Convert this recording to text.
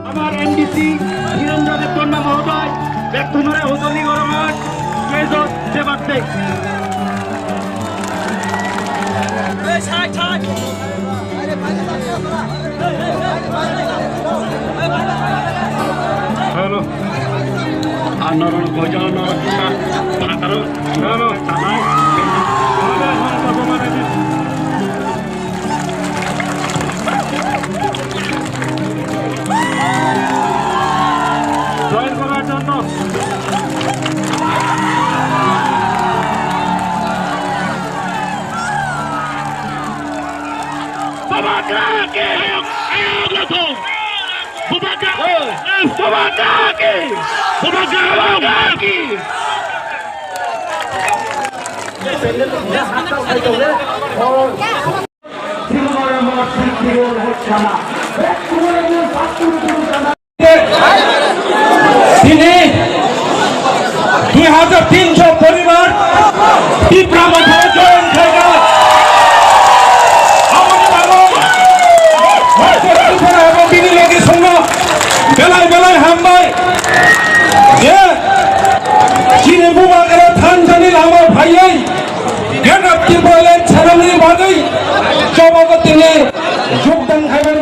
আমার এনডিসি নিরঞ্জনের কন্যা মহোদয় ব্যক্তমারে ওজনী গরমার মেজর সেবার্থে হ্যালো আর নরম গজাল নরম পাতারো নরম সামাই জয়েন করার জন্য তিনি 2300 পরিবার তীব্রভাবে জয়েন খেলা এবং বিনিয়োগের সঙ্গে বেলায় বেলায় হামবাই যে চীনে বুমাকের থান জানিল আমার ভাইয়াই জ্ঞানাপ্তি বললেন ছেড়ালি বাদেই জবাব তিনি যোগদান খাইবেন